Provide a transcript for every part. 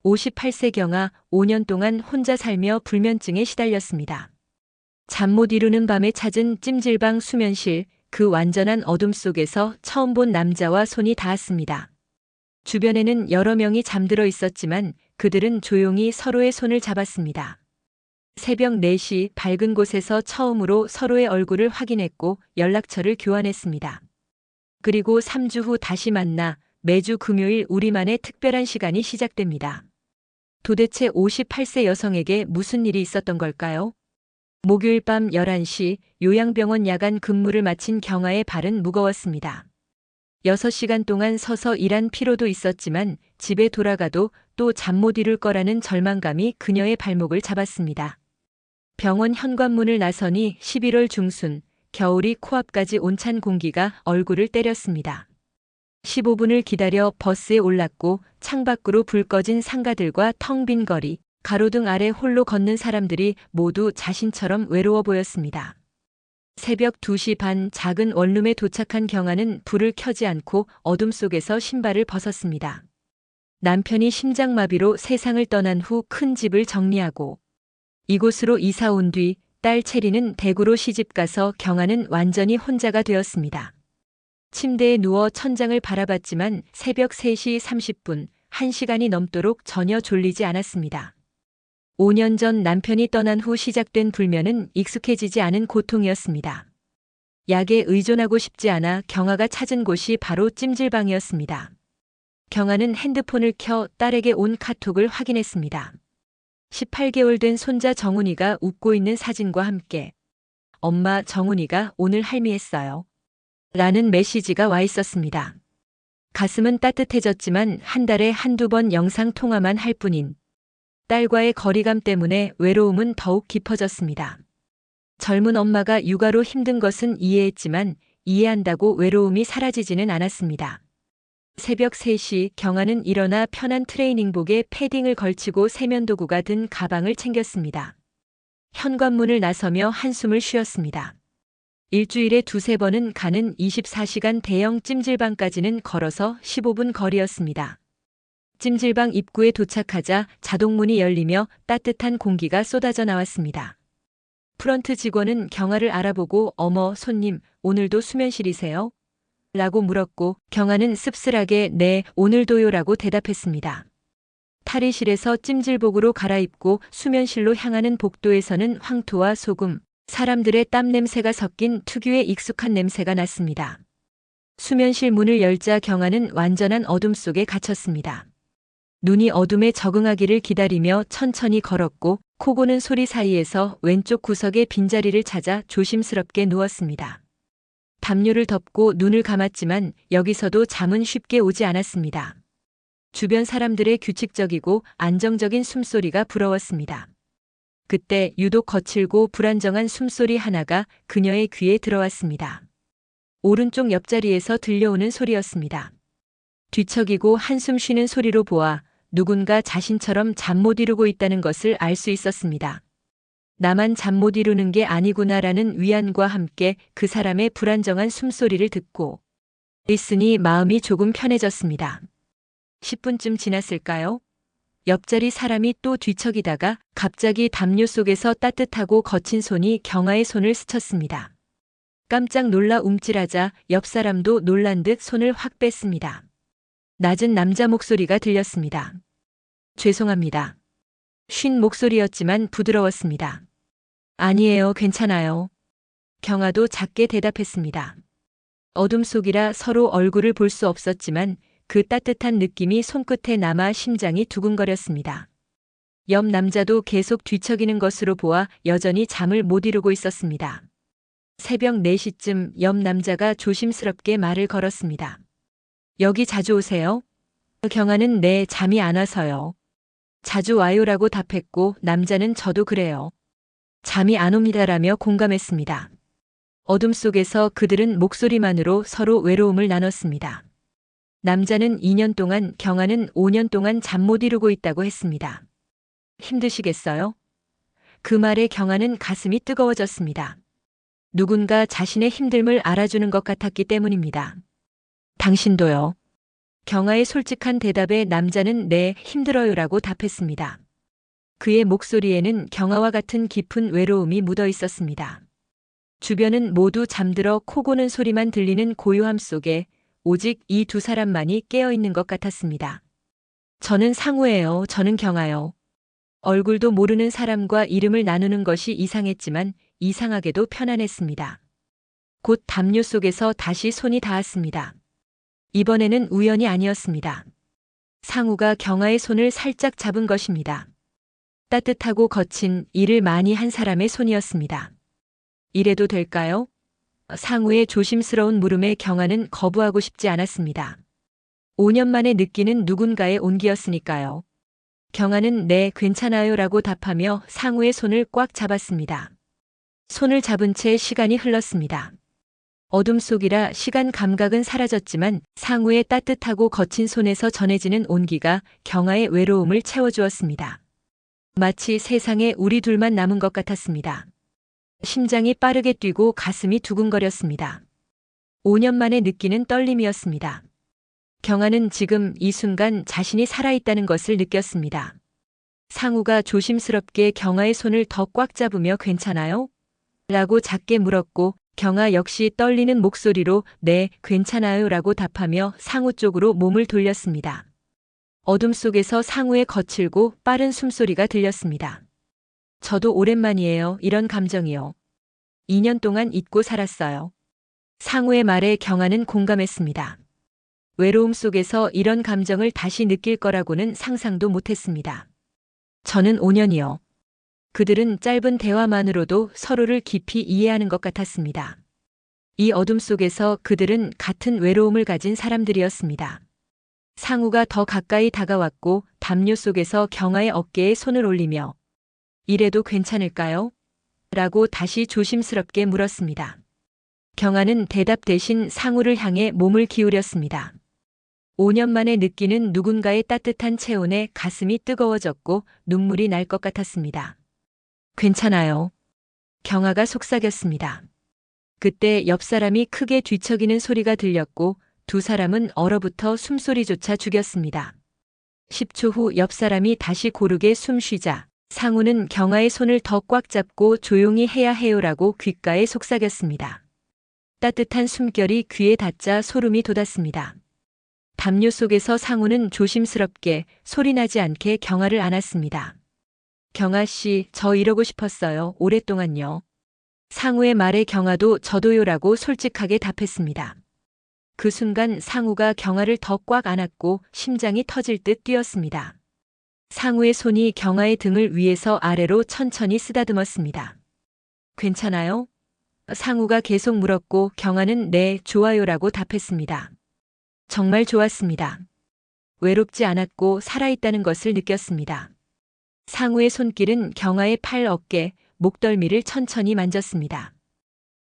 58세 경아 5년 동안 혼자 살며 불면증에 시달렸습니다. 잠 못 이루는 밤에 찾은 찜질방 수면실, 그 완전한 어둠 속에서 처음 본 남자와 손이 닿았습니다. 주변에는 여러 명이 잠들어 있었지만 그들은 조용히 서로의 손을 잡았습니다. 새벽 4시 밝은 곳에서 처음으로 서로의 얼굴을 확인했고 연락처를 교환했습니다. 그리고 3주 후 다시 만나 매주 금요일 우리만의 특별한 시간이 시작됩니다. 도대체 58세 여성에게 무슨 일이 있었던 걸까요? 목요일 밤 11시 요양병원 야간 근무를 마친 경아의 발은 무거웠습니다. 6시간 동안 서서 일한 피로도 있었지만 집에 돌아가도 또 잠 못 이룰 거라는 절망감이 그녀의 발목을 잡았습니다. 병원 현관문을 나서니 11월 중순, 겨울이 코앞까지 온 찬 공기가 얼굴을 때렸습니다. 15분을 기다려 버스에 올랐고 창밖으로 불 꺼진 상가들과 텅 빈 거리, 가로등 아래 홀로 걷는 사람들이 모두 자신처럼 외로워 보였습니다. 새벽 2시 반 작은 원룸에 도착한 경아는 불을 켜지 않고 어둠 속에서 신발을 벗었습니다. 남편이 심장마비로 세상을 떠난 후 큰 집을 정리하고 이곳으로 이사 온 뒤 딸 체리는 대구로 시집가서 경아는 완전히 혼자가 되었습니다. 침대에 누워 천장을 바라봤지만 새벽 3시 30분, 1시간이 넘도록 전혀 졸리지 않았습니다. 5년 전 남편이 떠난 후 시작된 불면은 익숙해지지 않은 고통이었습니다. 약에 의존하고 싶지 않아 경아가 찾은 곳이 바로 찜질방이었습니다. 경아는 핸드폰을 켜 딸에게 온 카톡을 확인했습니다. 18개월 된 손자 정훈이가 웃고 있는 사진과 함께 "엄마, 정훈이가 오늘 할미했어요." 라는 메시지가 와 있었습니다. 가슴은 따뜻해졌지만 한 달에 한두 번 영상 통화만 할 뿐인 딸과의 거리감 때문에 외로움은 더욱 깊어졌습니다. 젊은 엄마가 육아로 힘든 것은 이해했지만 이해한다고 외로움이 사라지지는 않았습니다. 새벽 3시 경아는 일어나 편한 트레이닝복에 패딩을 걸치고 세면도구가 든 가방을 챙겼습니다. 현관문을 나서며 한숨을 쉬었습니다. 일주일에 2~3번은 가는 24시간 대형 찜질방까지는 걸어서 15분 거리였습니다. 찜질방 입구에 도착하자 자동문이 열리며 따뜻한 공기가 쏟아져 나왔습니다. 프런트 직원은 경아를 알아보고 "어머, 손님, 오늘도 수면실이세요?" 라고 물었고 경아는 씁쓸하게 "네, 오늘도요" 라고 대답했습니다. 탈의실에서 찜질복으로 갈아입고 수면실로 향하는 복도에서는 황토와 소금, 사람들의 땀 냄새가 섞인 특유의 익숙한 냄새가 났습니다. 수면실 문을 열자 경아는 완전한 어둠 속에 갇혔습니다. 눈이 어둠에 적응하기를 기다리며 천천히 걸었고 코 고는 소리 사이에서 왼쪽 구석의 빈자리를 찾아 조심스럽게 누웠습니다. 담요를 덮고 눈을 감았지만 여기서도 잠은 쉽게 오지 않았습니다. 주변 사람들의 규칙적이고 안정적인 숨소리가 부러웠습니다. 그때 유독 거칠고 불안정한 숨소리 하나가 그녀의 귀에 들어왔습니다. 오른쪽 옆자리에서 들려오는 소리였습니다. 뒤척이고 한숨 쉬는 소리로 보아 누군가 자신처럼 잠 못 이루고 있다는 것을 알 수 있었습니다. 나만 잠 못 이루는 게 아니구나라는 위안과 함께 그 사람의 불안정한 숨소리를 듣고 있으니 마음이 조금 편해졌습니다. 10분쯤 지났을까요? 옆자리 사람이 또 뒤척이다가 갑자기 담요 속에서 따뜻하고 거친 손이 경아의 손을 스쳤습니다. 깜짝 놀라 움찔하자 옆 사람도 놀란 듯 손을 확 뺐습니다. 낮은 남자 목소리가 들렸습니다. "죄송합니다." 쉰 목소리였지만 부드러웠습니다. "아니에요, 괜찮아요." 경아도 작게 대답했습니다. 어둠 속이라 서로 얼굴을 볼 수 없었지만 그 따뜻한 느낌이 손끝에 남아 심장이 두근거렸습니다. 옆 남자도 계속 뒤척이는 것으로 보아 여전히 잠을 못 이루고 있었습니다. 새벽 4시쯤 옆 남자가 조심스럽게 말을 걸었습니다. "여기 자주 오세요?" 경아는 "네, 잠이 안 와서요." "자주 와요라고 답했고 남자는 "저도 그래요. 잠이 안 옵니다라며 공감했습니다. 어둠 속에서 그들은 목소리만으로 서로 외로움을 나눴습니다. 남자는 2년 동안, 경아는 5년 동안 잠 못 이루고 있다고 했습니다. "힘드시겠어요?" 그 말에 경아는 가슴이 뜨거워졌습니다. 누군가 자신의 힘듦을 알아주는 것 같았기 때문입니다. "당신도요?" 경아의 솔직한 대답에 남자는 네, 힘들어요라고 답했습니다. 그의 목소리에는 경아와 같은 깊은 외로움이 묻어 있었습니다. 주변은 모두 잠들어 코 고는 소리만 들리는 고요함 속에 오직 이 두 사람만이 깨어 있는 것 같았습니다. 저는 상우예요. 저는 경아요. 얼굴도 모르는 사람과 이름을 나누는 것이 이상했지만 이상하게도 편안했습니다. 곧 담요 속에서 다시 손이 닿았습니다. 이번에는 우연이 아니었습니다. 상우가 경아의 손을 살짝 잡은 것입니다. 따뜻하고 거친 일을 많이 한 사람의 손이었습니다. 이래도 될까요? 상우의 조심스러운 물음에 경아는 거부하고 싶지 않았습니다. 5년 만에 느끼는 누군가의 온기였으니까요. 경아는 네, 괜찮아요라고 답하며 상우의 손을 꽉 잡았습니다. 손을 잡은 채 시간이 흘렀습니다. 어둠 속이라 시간 감각은 사라졌지만 상우의 따뜻하고 거친 손에서 전해지는 온기가 경아의 외로움을 채워주었습니다. 마치 세상에 우리 둘만 남은 것 같았습니다. 심장이 빠르게 뛰고 가슴이 두근거렸습니다. 5년 만에 느끼는 떨림이었습니다. 경아는 지금 이 순간 자신이 살아있다는 것을 느꼈습니다. 상우가 조심스럽게 경아의 손을 더 꽉 잡으며 괜찮아요? 라고 작게 물었고 경아 역시 떨리는 목소리로 네, 괜찮아요 라고 답하며 상우 쪽으로 몸을 돌렸습니다. 어둠 속에서 상우의 거칠고 빠른 숨소리가 들렸습니다. 저도 오랜만이에요. 이런 감정이요. 2년 동안 잊고 살았어요. 상우의 말에 경아는 공감했습니다. 외로움 속에서 이런 감정을 다시 느낄 거라고는 상상도 못했습니다. 저는 5년이요. 그들은 짧은 대화만으로도 서로를 깊이 이해하는 것 같았습니다. 이 어둠 속에서 그들은 같은 외로움을 가진 사람들이었습니다. 상우가 더 가까이 다가왔고 담요 속에서 경아의 어깨에 손을 올리며 이래도 괜찮을까요? 라고 다시 조심스럽게 물었습니다. 경아는 대답 대신 상우를 향해 몸을 기울였습니다. 5년 만에 느끼는 누군가의 따뜻한 체온에 가슴이 뜨거워졌고 눈물이 날 것 같았습니다. 괜찮아요. 경아가 속삭였습니다. 그때 옆 사람이 크게 뒤척이는 소리가 들렸고 두 사람은 얼어붙어 숨소리조차 죽였습니다. 10초 후 옆 사람이 다시 고르게 숨 쉬자 상우는 경아의 손을 더 꽉 잡고 조용히 해야 해요라고 귓가에 속삭였습니다. 따뜻한 숨결이 귀에 닿자 소름이 돋았습니다. 담요 속에서 상우는 조심스럽게 소리나지 않게 경아를 안았습니다. 경아 씨, 저 이러고 싶었어요. 오랫동안요. 상우의 말에 경아도 저도요라고 솔직하게 답했습니다. 그 순간 상우가 경아를 더 꽉 안았고 심장이 터질 듯 뛰었습니다. 상우의 손이 경아의 등을 위에서 아래로 천천히 쓰다듬었습니다. 괜찮아요? 상우가 계속 물었고 경아는 네, 좋아요라고 답했습니다. 정말 좋았습니다. 외롭지 않았고 살아있다는 것을 느꼈습니다. 상우의 손길은 경아의 팔, 어깨, 목덜미를 천천히 만졌습니다.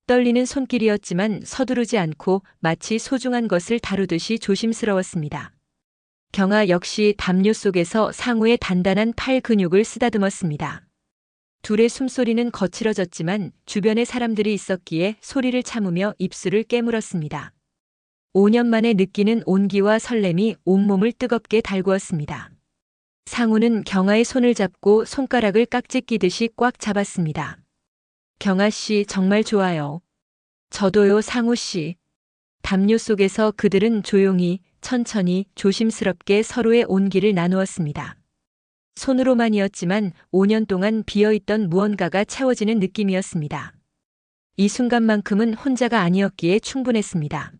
떨리는 손길이었지만 서두르지 않고 마치 소중한 것을 다루듯이 조심스러웠습니다. 경아 역시 담요 속에서 상우의 단단한 팔 근육을 쓰다듬었습니다. 둘의 숨소리는 거칠어졌지만 주변에 사람들이 있었기에 소리를 참으며 입술을 깨물었습니다. 5년 만에 느끼는 온기와 설렘이 온몸을 뜨겁게 달구었습니다. 상우는 경아의 손을 잡고 손가락을 깍지 끼듯이 꽉 잡았습니다. 경아 씨 정말 좋아요. 저도요 상우 씨. 담요 속에서 그들은 조용히 천천히 조심스럽게 서로의 온기를 나누었습니다. 손으로만이었지만 5년 동안 비어있던 무언가가 채워지는 느낌이었습니다. 이 순간만큼은 혼자가 아니었기에 충분했습니다.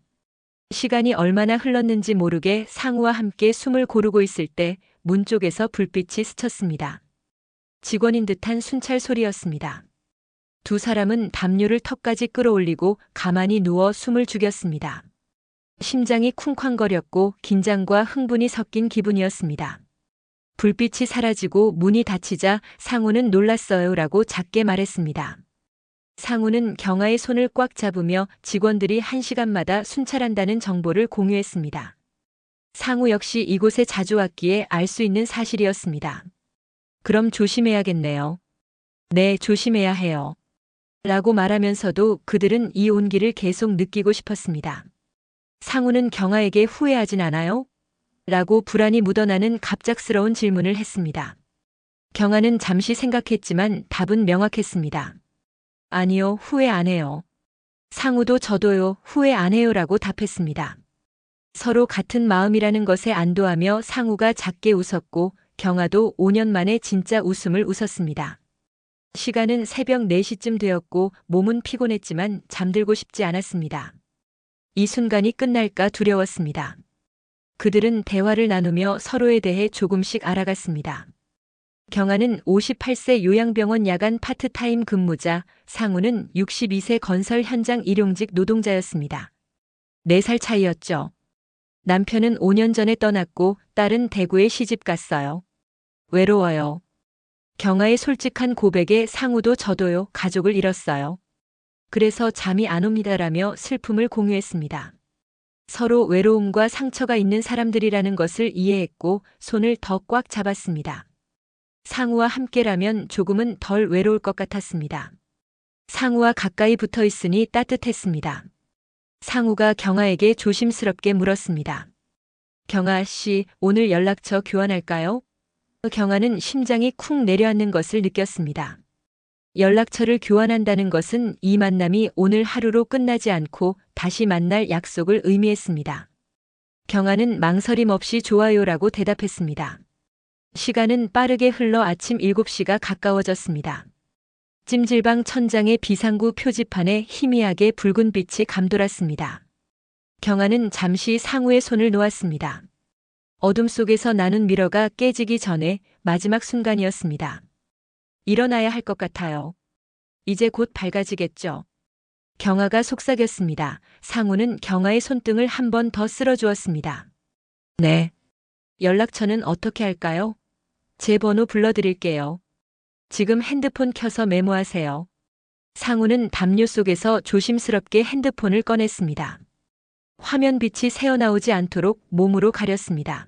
시간이 얼마나 흘렀는지 모르게 상우와 함께 숨을 고르고 있을 때 문 쪽에서 불빛이 스쳤습니다. 직원인 듯한 순찰 소리였습니다. 두 사람은 담요를 턱까지 끌어올리고 가만히 누워 숨을 죽였습니다. 심장이 쿵쾅거렸고 긴장과 흥분이 섞인 기분이었습니다. 불빛이 사라지고 문이 닫히자 상우는 놀랐어요라고 작게 말했습니다. 상우는 경아의 손을 꽉 잡으며 직원들이 1시간마다 순찰한다는 정보를 공유했습니다. 상우 역시 이곳에 자주 왔기에 알 수 있는 사실이었습니다. 그럼 조심해야겠네요. 네, 조심해야 해요. 라고 말하면서도 그들은 이 온기를 계속 느끼고 싶었습니다. 상우는 경아에게 후회하진 않아요? 라고 불안이 묻어나는 갑작스러운 질문을 했습니다. 경아는 잠시 생각했지만 답은 명확했습니다. 아니요, 후회 안 해요. 상우도 저도요, 후회 안 해요라고 답했습니다. 서로 같은 마음이라는 것에 안도하며 상우가 작게 웃었고 경아도 5년 만에 진짜 웃음을 웃었습니다. 시간은 새벽 4시쯤 되었고 몸은 피곤했지만 잠들고 싶지 않았습니다. 이 순간이 끝날까 두려웠습니다. 그들은 대화를 나누며 서로에 대해 조금씩 알아갔습니다. 경아는 58세 요양병원 야간 파트타임 근무자, 상우는 62세 건설 현장 일용직 노동자였습니다. 4살 차이였죠. 남편은 5년 전에 떠났고 딸은 대구에 시집 갔어요. 외로워요. 경아의 솔직한 고백에 상우도 저도요, 가족을 잃었어요. 그래서 잠이 안 옵니다라며 슬픔을 공유했습니다. 서로 외로움과 상처가 있는 사람들이라는 것을 이해했고 손을 더 꽉 잡았습니다. 상우와 함께라면 조금은 덜 외로울 것 같았습니다. 상우와 가까이 붙어 있으니 따뜻했습니다. 상우가 경아에게 조심스럽게 물었습니다. 경아 씨, 오늘 연락처 교환할까요? 경아는 심장이 쿵 내려앉는 것을 느꼈습니다. 연락처를 교환한다는 것은 이 만남이 오늘 하루로 끝나지 않고 다시 만날 약속을 의미했습니다. 경아는 망설임 없이 좋아요라고 대답했습니다. 시간은 빠르게 흘러 아침 7시가 가까워졌습니다. 찜질방 천장의 비상구 표지판에 희미하게 붉은 빛이 감돌았습니다. 경아는 잠시 상우의 손을 놓았습니다. 어둠 속에서 나눈 미러가 깨지기 전에 마지막 순간이었습니다. 일어나야 할 것 같아요. 이제 곧 밝아지겠죠. 경아가 속삭였습니다. 상우는 경아의 손등을 한 번 더 쓸어주었습니다. 네. 연락처는 어떻게 할까요? 제 번호 불러드릴게요. 지금 핸드폰 켜서 메모하세요. 상우는 담요 속에서 조심스럽게 핸드폰을 꺼냈습니다. 화면 빛이 새어나오지 않도록 몸으로 가렸습니다.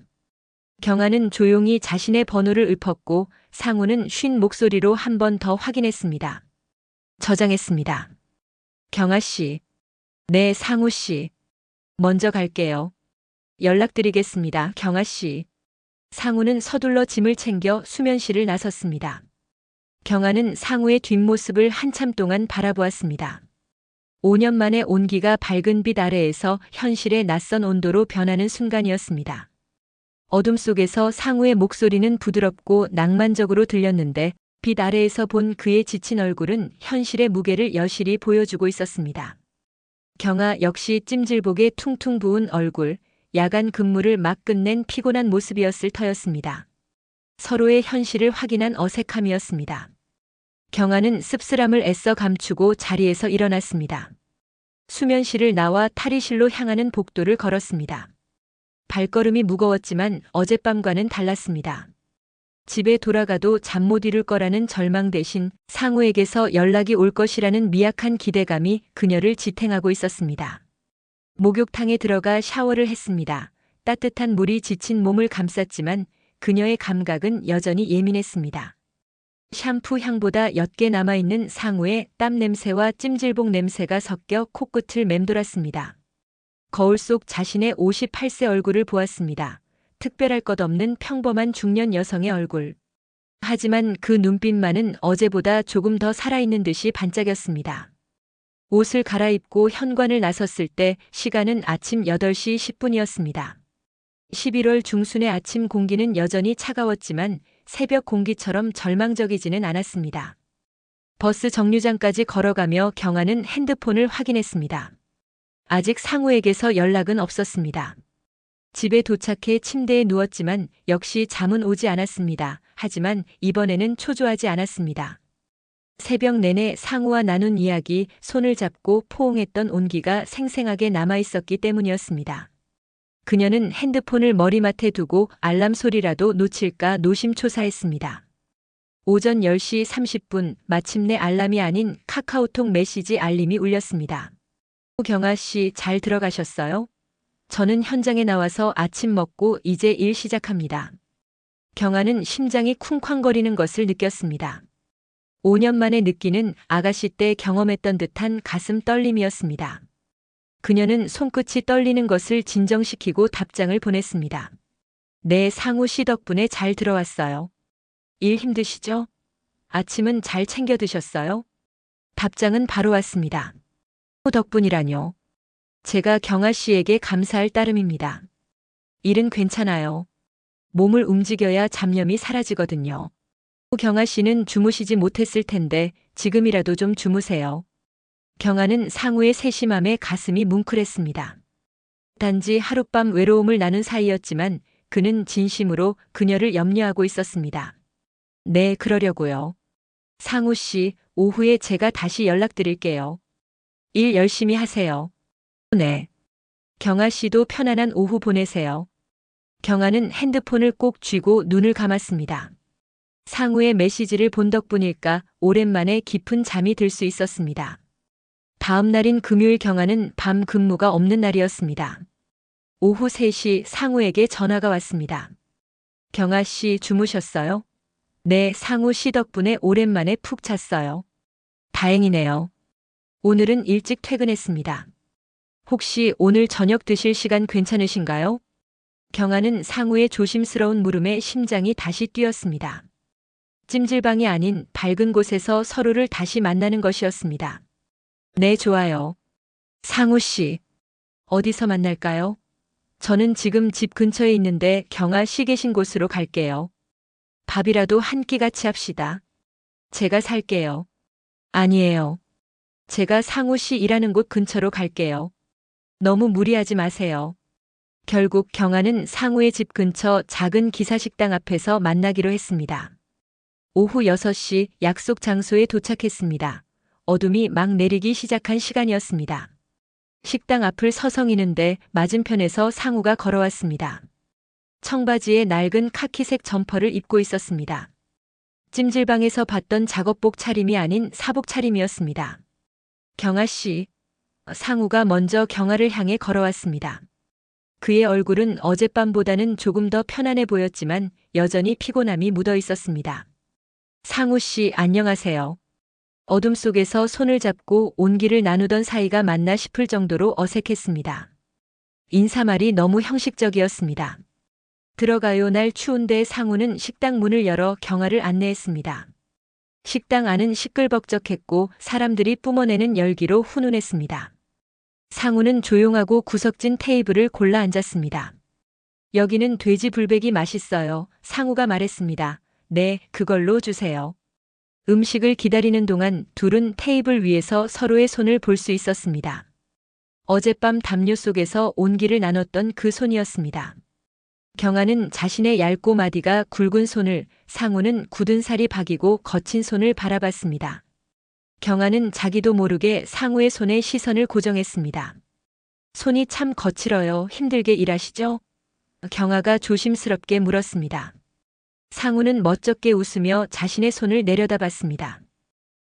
경아는 조용히 자신의 번호를 읊었고 상우는 쉰 목소리로 한 번 더 확인했습니다. 저장했습니다. 경아 씨. 네, 상우 씨. 먼저 갈게요. 연락드리겠습니다, 경아 씨. 상우는 서둘러 짐을 챙겨 수면실을 나섰습니다. 경아는 상우의 뒷모습을 한참 동안 바라보았습니다. 5년 만에 온기가 밝은 빛 아래에서 현실의 낯선 온도로 변하는 순간이었습니다. 어둠 속에서 상우의 목소리는 부드럽고 낭만적으로 들렸는데 빛 아래에서 본 그의 지친 얼굴은 현실의 무게를 여실히 보여주고 있었습니다. 경아 역시 찜질복에 퉁퉁 부은 얼굴, 야간 근무를 막 끝낸 피곤한 모습이었을 터였습니다. 서로의 현실을 확인한 어색함이었습니다. 경아는 씁쓸함을 애써 감추고 자리에서 일어났습니다. 수면실을 나와 탈의실로 향하는 복도를 걸었습니다. 발걸음이 무거웠지만 어젯밤과는 달랐습니다. 집에 돌아가도 잠 못 이룰 거라는 절망 대신 상우에게서 연락이 올 것이라는 미약한 기대감이 그녀를 지탱하고 있었습니다. 목욕탕에 들어가 샤워를 했습니다. 따뜻한 물이 지친 몸을 감쌌지만 그녀의 감각은 여전히 예민했습니다. 샴푸 향보다 옅게 남아있는 상우의 땀 냄새와 찜질복 냄새가 섞여 코끝을 맴돌았습니다. 거울 속 자신의 58세 얼굴을 보았습니다. 특별할 것 없는 평범한 중년 여성의 얼굴. 하지만 그 눈빛만은 어제보다 조금 더 살아있는 듯이 반짝였습니다. 옷을 갈아입고 현관을 나섰을 때 시간은 아침 8시 10분이었습니다. 11월 중순의 아침 공기는 여전히 차가웠지만 새벽 공기처럼 절망적이지는 않았습니다. 버스 정류장까지 걸어가며 경아는 핸드폰을 확인했습니다. 아직 상우에게서 연락은 없었습니다. 집에 도착해 침대에 누웠지만 역시 잠은 오지 않았습니다. 하지만 이번에는 초조하지 않았습니다. 새벽 내내 상우와 나눈 이야기, 손을 잡고 포옹했던 온기가 생생하게 남아있었기 때문이었습니다. 그녀는 핸드폰을 머리맡에 두고 알람 소리라도 놓칠까 노심초사했습니다. 오전 10시 30분 마침내 알람이 아닌 카카오톡 메시지 알림이 울렸습니다. 경아 씨 잘 들어가셨어요? 저는 현장에 나와서 아침 먹고 이제 일 시작합니다. 경아는 심장이 쿵쾅거리는 것을 느꼈습니다. 5년 만에 느끼는 아가씨 때 경험했던 듯한 가슴 떨림이었습니다. 그녀는 손끝이 떨리는 것을 진정시키고 답장을 보냈습니다. 네, 상우 씨 덕분에 잘 들어왔어요. 일 힘드시죠? 아침은 잘 챙겨 드셨어요? 답장은 바로 왔습니다. 덕분이라뇨. 제가 경아 씨에게 감사할 따름입니다. 일은 괜찮아요. 몸을 움직여야 잡념이 사라지거든요. 경아 씨는 주무시지 못했을 텐데 지금이라도 좀 주무세요. 경아는 상우의 세심함에 가슴이 뭉클했습니다. 단지 하룻밤 외로움을 나눈 사이였지만 그는 진심으로 그녀를 염려하고 있었습니다. 네, 그러려고요. 상우 씨, 오후에 제가 다시 연락드릴게요. 일 열심히 하세요. 네. 경아 씨도 편안한 오후 보내세요. 경아는 핸드폰을 꼭 쥐고 눈을 감았습니다. 상우의 메시지를 본 덕분일까 오랜만에 깊은 잠이 들 수 있었습니다. 다음 날인 금요일 경아는 밤 근무가 없는 날이었습니다. 오후 3시 상우에게 전화가 왔습니다. 경아 씨 주무셨어요? 네, 상우 씨 덕분에 오랜만에 푹 잤어요. 다행이네요. 오늘은 일찍 퇴근했습니다. 혹시 오늘 저녁 드실 시간 괜찮으신가요? 경아는 상우의 조심스러운 물음에 심장이 다시 뛰었습니다. 찜질방이 아닌 밝은 곳에서 서로를 다시 만나는 것이었습니다. 네, 좋아요. 상우 씨, 어디서 만날까요? 저는 지금 집 근처에 있는데 경아 씨 계신 곳으로 갈게요. 밥이라도 한 끼 같이 합시다. 제가 살게요. 아니에요. 제가 상우 씨 일하는 곳 근처로 갈게요. 너무 무리하지 마세요. 결국 경아는 상우의 집 근처 작은 기사식당 앞에서 만나기로 했습니다. 오후 6시 약속 장소에 도착했습니다. 어둠이 막 내리기 시작한 시간이었습니다. 식당 앞을 서성이는데 맞은편에서 상우가 걸어왔습니다. 청바지에 낡은 카키색 점퍼를 입고 있었습니다. 찜질방에서 봤던 작업복 차림이 아닌 사복 차림이었습니다. 경아 씨, 상우가 먼저 경아를 향해 걸어왔습니다. 그의 얼굴은 어젯밤보다는 조금 더 편안해 보였지만 여전히 피곤함이 묻어 있었습니다. 상우 씨, 안녕하세요. 어둠 속에서 손을 잡고 온기를 나누던 사이가 맞나 싶을 정도로 어색했습니다. 인사말이 너무 형식적이었습니다. 들어가요. 날 추운데 상우는 식당 문을 열어 경아를 안내했습니다. 식당 안은 시끌벅적했고 사람들이 뿜어내는 열기로 훈훈했습니다. 상우는 조용하고 구석진 테이블을 골라 앉았습니다. 여기는 돼지 불백이 맛있어요. 상우가 말했습니다. 네, 그걸로 주세요. 음식을 기다리는 동안 둘은 테이블 위에서 서로의 손을 볼 수 있었습니다. 어젯밤 담요 속에서 온기를 나눴던 그 손이었습니다. 경아는 자신의 얇고 마디가 굵은 손을, 상우는 굳은 살이 박이고 거친 손을 바라봤습니다. 경아는 자기도 모르게 상우의 손에 시선을 고정했습니다. 손이 참 거칠어요. 힘들게 일하시죠? 경아가 조심스럽게 물었습니다. 상우는 멋쩍게 웃으며 자신의 손을 내려다봤습니다.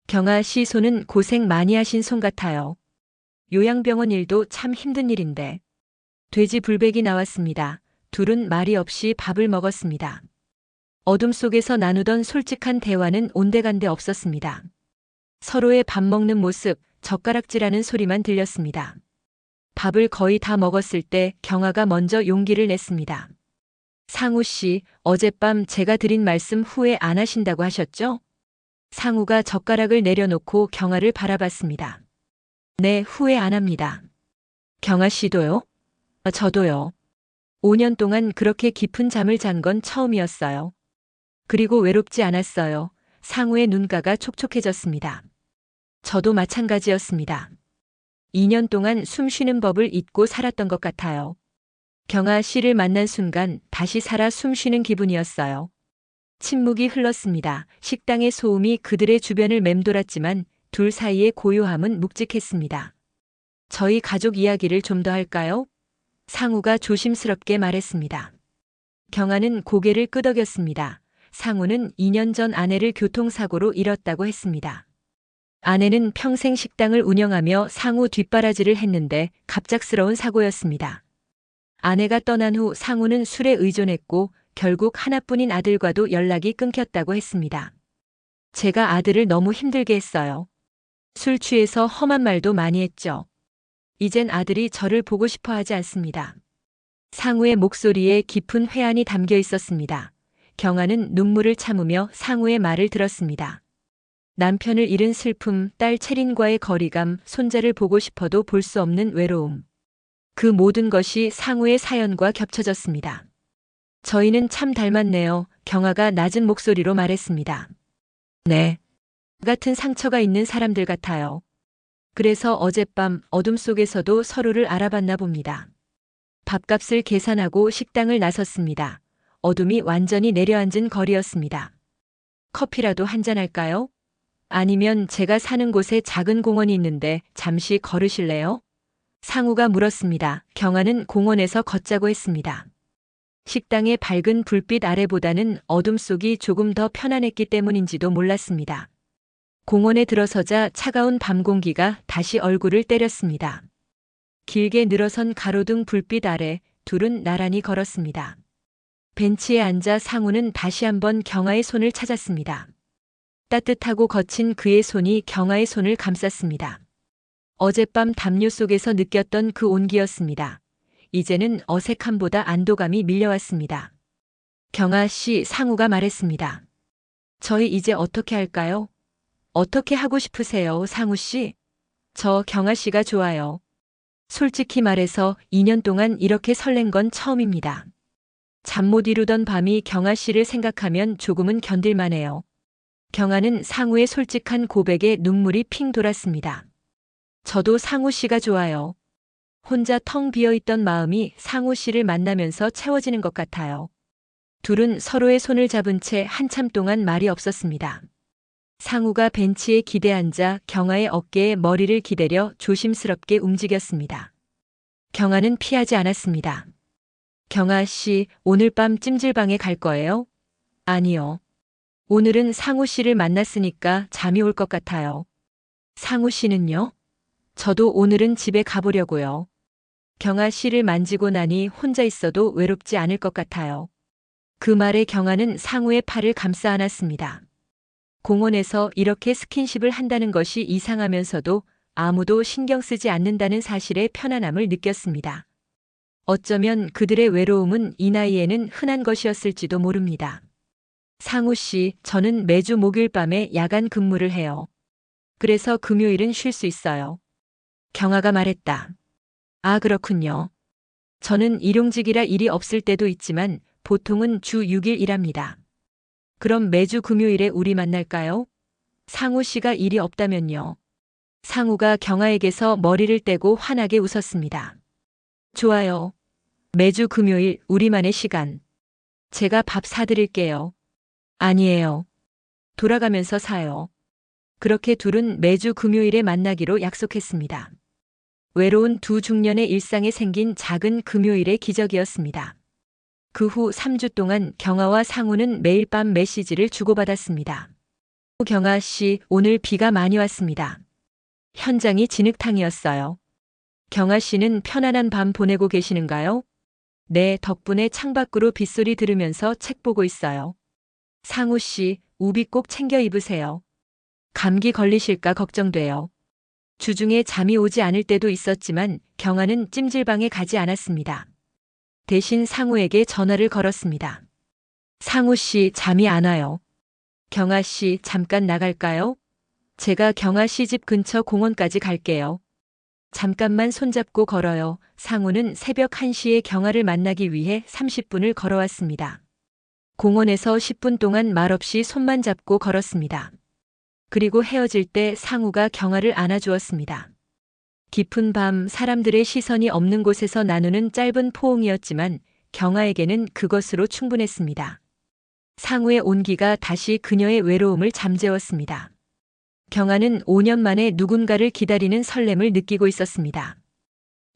경아 씨 손은 고생 많이 하신 손 같아요. 요양병원 일도 참 힘든 일인데. 돼지 불백이 나왔습니다. 둘은 말이 없이 밥을 먹었습니다. 어둠 속에서 나누던 솔직한 대화는 온데간데 없었습니다. 서로의 밥 먹는 모습, 젓가락질하는 소리만 들렸습니다. 밥을 거의 다 먹었을 때 경아가 먼저 용기를 냈습니다. 상우 씨, 어젯밤 제가 드린 말씀 후회 안 하신다고 하셨죠? 상우가 젓가락을 내려놓고 경아를 바라봤습니다. 네, 후회 안 합니다. 경아 씨도요? 저도요. 5년 동안 그렇게 깊은 잠을 잔 건 처음이었어요. 그리고 외롭지 않았어요. 상우의 눈가가 촉촉해졌습니다. 저도 마찬가지였습니다. 2년 동안 숨 쉬는 법을 잊고 살았던 것 같아요. 경아 씨를 만난 순간 다시 살아 숨 쉬는 기분이었어요. 침묵이 흘렀습니다. 식당의 소음이 그들의 주변을 맴돌았지만 둘 사이의 고요함은 묵직했습니다. 저희 가족 이야기를 좀 더 할까요? 상우가 조심스럽게 말했습니다. 경아는 고개를 끄덕였습니다. 상우는 2년 전 아내를 교통사고로 잃었다고 했습니다. 아내는 평생 식당을 운영하며 상우 뒷바라지를 했는데 갑작스러운 사고였습니다. 아내가 떠난 후 상우는 술에 의존했고 결국 하나뿐인 아들과도 연락이 끊겼다고 했습니다. 제가 아들을 너무 힘들게 했어요. 술 취해서 험한 말도 많이 했죠. 이젠 아들이 저를 보고 싶어 하지 않습니다. 상우의 목소리에 깊은 회한이 담겨 있었습니다. 경아는 눈물을 참으며 상우의 말을 들었습니다. 남편을 잃은 슬픔, 딸 채린과의 거리감, 손자를 보고 싶어도 볼 수 없는 외로움. 그 모든 것이 상우의 사연과 겹쳐졌습니다. 저희는 참 닮았네요. 경아가 낮은 목소리로 말했습니다. 네. 같은 상처가 있는 사람들 같아요. 그래서 어젯밤 어둠 속에서도 서로를 알아봤나 봅니다. 밥값을 계산하고 식당을 나섰습니다. 어둠이 완전히 내려앉은 거리였습니다. 커피라도 한잔 할까요? 아니면 제가 사는 곳에 작은 공원이 있는데 잠시 걸으실래요? 상우가 물었습니다. 경아는 공원에서 걷자고 했습니다. 식당의 밝은 불빛 아래보다는 어둠 속이 조금 더 편안했기 때문인지도 몰랐습니다. 공원에 들어서자 차가운 밤 공기가 다시 얼굴을 때렸습니다. 길게 늘어선 가로등 불빛 아래 둘은 나란히 걸었습니다. 벤치에 앉아 상우는 다시 한번 경아의 손을 찾았습니다. 따뜻하고 거친 그의 손이 경아의 손을 감쌌습니다. 어젯밤 담요 속에서 느꼈던 그 온기였습니다. 이제는 어색함보다 안도감이 밀려왔습니다. 경아 씨, 상우가 말했습니다. 저희 이제 어떻게 할까요? 어떻게 하고 싶으세요, 상우 씨? 저 경아 씨가 좋아요. 솔직히 말해서 2년 동안 이렇게 설렌 건 처음입니다. 잠 못 이루던 밤이 경아 씨를 생각하면 조금은 견딜만해요. 경아는 상우의 솔직한 고백에 눈물이 핑 돌았습니다. 저도 상우 씨가 좋아요. 혼자 텅 비어있던 마음이 상우 씨를 만나면서 채워지는 것 같아요. 둘은 서로의 손을 잡은 채 한참 동안 말이 없었습니다. 상우가 벤치에 기대앉아 경아의 어깨에 머리를 기대려 조심스럽게 움직였습니다. 경아는 피하지 않았습니다. 경아 씨, 오늘 밤 찜질방에 갈 거예요? 아니요. 오늘은 상우 씨를 만났으니까 잠이 올 것 같아요. 상우 씨는요? 저도 오늘은 집에 가보려고요. 경아 씨를 만지고 나니 혼자 있어도 외롭지 않을 것 같아요. 그 말에 경아는 상우의 팔을 감싸 안았습니다. 공원에서 이렇게 스킨십을 한다는 것이 이상하면서도 아무도 신경 쓰지 않는다는 사실의 편안함을 느꼈습니다. 어쩌면 그들의 외로움은 이 나이에는 흔한 것이었을지도 모릅니다. 상우 씨, 저는 매주 목요일 밤에 야간 근무를 해요. 그래서 금요일은 쉴 수 있어요. 경아가 말했다. 아, 그렇군요. 저는 일용직이라 일이 없을 때도 있지만 보통은 주 6일 일합니다. 그럼 매주 금요일에 우리 만날까요? 상우 씨가 일이 없다면요. 상우가 경아에게서 머리를 떼고 환하게 웃었습니다. 좋아요. 매주 금요일 우리만의 시간. 제가 밥 사드릴게요. 아니에요. 돌아가면서 사요. 그렇게 둘은 매주 금요일에 만나기로 약속했습니다. 외로운 두 중년의 일상에 생긴 작은 금요일의 기적이었습니다. 그 후 3주 동안 경아와 상우는 매일 밤 메시지를 주고받았습니다. 경아 씨, 오늘 비가 많이 왔습니다. 현장이 진흙탕이었어요. 경아 씨는 편안한 밤 보내고 계시는가요? 네, 덕분에 창밖으로 빗소리 들으면서 책 보고 있어요. 상우 씨, 우비 꼭 챙겨 입으세요. 감기 걸리실까 걱정돼요. 주중에 잠이 오지 않을 때도 있었지만 경아는 찜질방에 가지 않았습니다. 대신 상우에게 전화를 걸었습니다. 상우 씨, 잠이 안 와요. 경아 씨, 잠깐 나갈까요? 제가 경아 씨 집 근처 공원까지 갈게요. 잠깐만 손잡고 걸어요. 상우는 새벽 1시에 경아를 만나기 위해 30분을 걸어왔습니다. 공원에서 10분 동안 말없이 손만 잡고 걸었습니다. 그리고 헤어질 때 상우가 경아를 안아주었습니다. 깊은 밤 사람들의 시선이 없는 곳에서 나누는 짧은 포옹이었지만 경아에게는 그것으로 충분했습니다. 상우의 온기가 다시 그녀의 외로움을 잠재웠습니다. 경아는 5년 만에 누군가를 기다리는 설렘을 느끼고 있었습니다.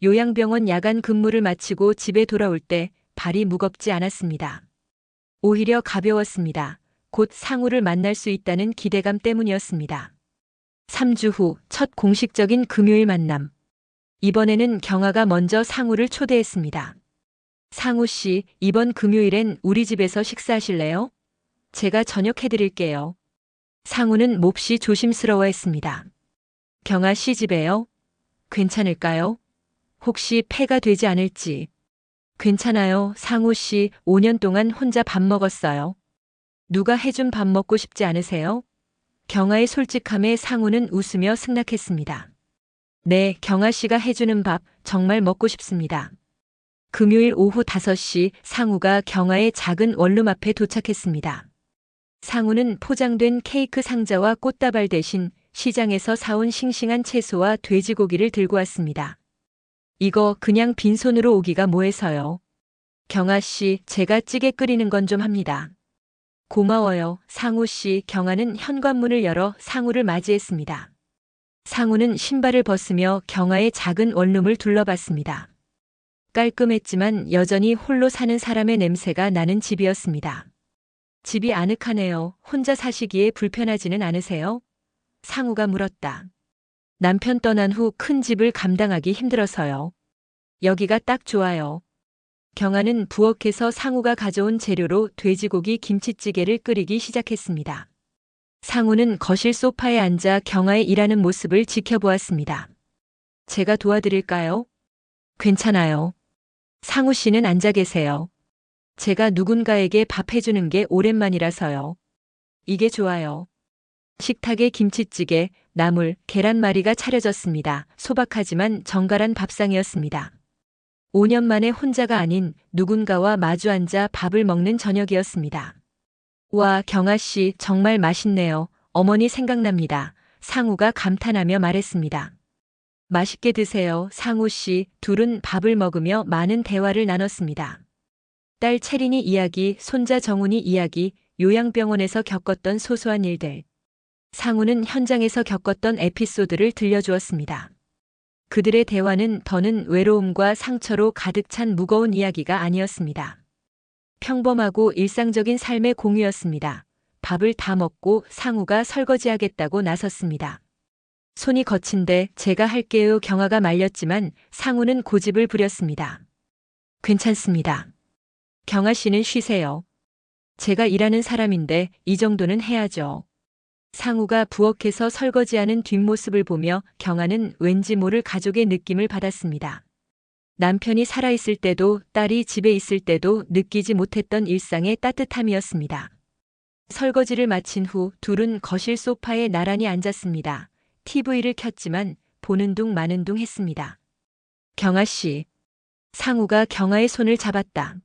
요양병원 야간 근무를 마치고 집에 돌아올 때 발이 무겁지 않았습니다. 오히려 가벼웠습니다. 곧 상우를 만날 수 있다는 기대감 때문이었습니다. 3주 후 첫 공식적인 금요일 만남. 이번에는 경아가 먼저 상우를 초대했습니다. 상우 씨, 이번 금요일엔 우리 집에서 식사하실래요? 제가 저녁 해드릴게요. 상우는 몹시 조심스러워했습니다. 경아 씨 집에요? 괜찮을까요? 혹시 폐가 되지 않을지. 괜찮아요. 상우 씨, 5년 동안 혼자 밥 먹었어요. 누가 해준 밥 먹고 싶지 않으세요? 경아의 솔직함에 상우는 웃으며 승낙했습니다. 네, 경아 씨가 해주는 밥 정말 먹고 싶습니다. 금요일 오후 5시 상우가 경아의 작은 원룸 앞에 도착했습니다. 상우는 포장된 케이크 상자와 꽃다발 대신 시장에서 사온 싱싱한 채소와 돼지고기를 들고 왔습니다. 이거 그냥 빈손으로 오기가 뭐해서요. 경아 씨, 제가 찌개 끓이는 건 좀 합니다. 고마워요. 상우 씨. 경아는 현관문을 열어 상우를 맞이했습니다. 상우는 신발을 벗으며 경아의 작은 원룸을 둘러봤습니다. 깔끔했지만 여전히 홀로 사는 사람의 냄새가 나는 집이었습니다. 집이 아늑하네요. 혼자 사시기에 불편하지는 않으세요? 상우가 물었다. 남편 떠난 후 큰 집을 감당하기 힘들어서요. 여기가 딱 좋아요. 경아는 부엌에서 상우가 가져온 재료로 돼지고기 김치찌개를 끓이기 시작했습니다. 상우는 거실 소파에 앉아 경아의 일하는 모습을 지켜보았습니다. 제가 도와드릴까요? 괜찮아요. 상우 씨는 앉아 계세요. 제가 누군가에게 밥 해주는 게 오랜만이라서요. 이게 좋아요. 식탁에 김치찌개, 나물, 계란말이가 차려졌습니다. 소박하지만 정갈한 밥상이었습니다. 5년 만에 혼자가 아닌 누군가와 마주 앉아 밥을 먹는 저녁이었습니다. 와, 경아 씨 정말 맛있네요. 어머니 생각납니다. 상우가 감탄하며 말했습니다. 맛있게 드세요. 상우 씨. 둘은 밥을 먹으며 많은 대화를 나눴습니다. 딸 채린이 이야기, 손자 정훈이 이야기, 요양병원에서 겪었던 소소한 일들. 상우는 현장에서 겪었던 에피소드를 들려주었습니다. 그들의 대화는 더는 외로움과 상처로 가득 찬 무거운 이야기가 아니었습니다. 평범하고 일상적인 삶의 공유였습니다. 밥을 다 먹고 상우가 설거지하겠다고 나섰습니다. 손이 거친데 제가 할게요. 경아가 말렸지만 상우는 고집을 부렸습니다. 괜찮습니다. 경아 씨는 쉬세요. 제가 일하는 사람인데 이 정도는 해야죠. 상우가 부엌에서 설거지하는 뒷모습을 보며 경아는 왠지 모를 가족의 느낌을 받았습니다. 남편이 살아있을 때도 딸이 집에 있을 때도 느끼지 못했던 일상의 따뜻함이었습니다. 설거지를 마친 후 둘은 거실 소파에 나란히 앉았습니다. TV를 켰지만 보는 둥 마는 둥 했습니다. 경아 씨. 상우가 경아의 손을 잡았다.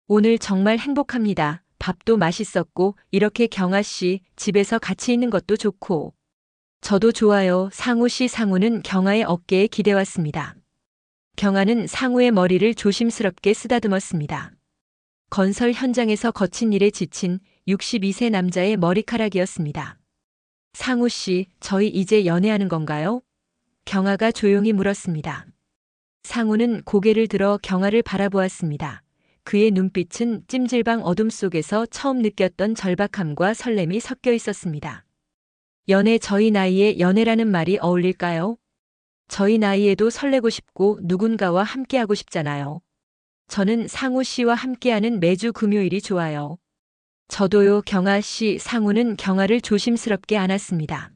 오늘 정말 행복합니다. 밥도 맛있었고 이렇게 경아 씨 집에서 같이 있는 것도 좋고. 저도 좋아요. 상우 씨. 상우는 경아의 어깨에 기대왔습니다. 경아는 상우의 머리를 조심스럽게 쓰다듬었습니다. 건설 현장에서 거친 일에 지친 62세 남자의 머리카락이었습니다. 상우 씨, 저희 이제 연애하는 건가요? 경아가 조용히 물었습니다. 상우는 고개를 들어 경아를 바라보았습니다. 그의 눈빛은 찜질방 어둠 속에서 처음 느꼈던 절박함과 설렘이 섞여 있었습니다. 연애, 저희 나이에 연애라는 말이 어울릴까요? 저희 나이에도 설레고 싶고 누군가와 함께하고 싶잖아요. 저는 상우 씨와 함께하는 매주 금요일이 좋아요. 저도요. 경아 씨. 상우는 경아를 조심스럽게 안았습니다.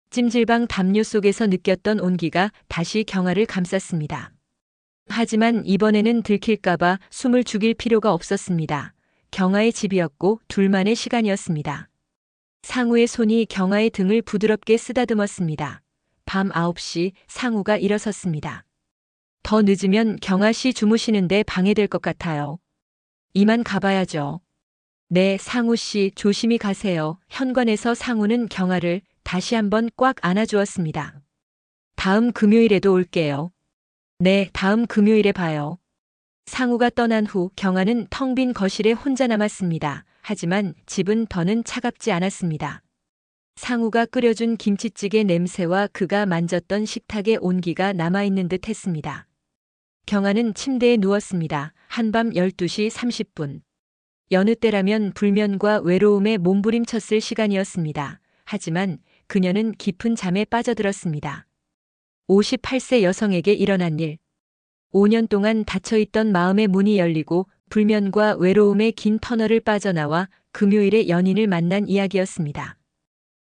찜질방 담요 속에서 느꼈던 온기가 다시 경아를 감쌌습니다. 하지만 이번에는 들킬까봐 숨을 죽일 필요가 없었습니다. 경아의 집이었고 둘만의 시간이었습니다. 상우의 손이 경아의 등을 부드럽게 쓰다듬었습니다. 밤 9시 상우가 일어섰습니다. 더 늦으면 경아 씨 주무시는데 방해될 것 같아요. 이만 가봐야죠. 네, 상우 씨 조심히 가세요. 현관에서 상우는 경아를 다시 한번 꽉 안아주었습니다. 다음 금요일에도 올게요. 네, 다음 금요일에 봐요. 상우가 떠난 후 경아는 텅 빈 거실에 혼자 남았습니다. 하지만 집은 더는 차갑지 않았습니다. 상우가 끓여준 김치찌개 냄새와 그가 만졌던 식탁의 온기가 남아있는 듯 했습니다. 경아는 침대에 누웠습니다. 한밤 12시 30분. 여느 때라면 불면과 외로움에 몸부림쳤을 시간이었습니다. 하지만 그녀는 깊은 잠에 빠져들었습니다. 58세 여성에게 일어난 일. 5년 동안 닫혀있던 마음의 문이 열리고 불면과 외로움의 긴 터널을 빠져나와 금요일에 연인을 만난 이야기였습니다.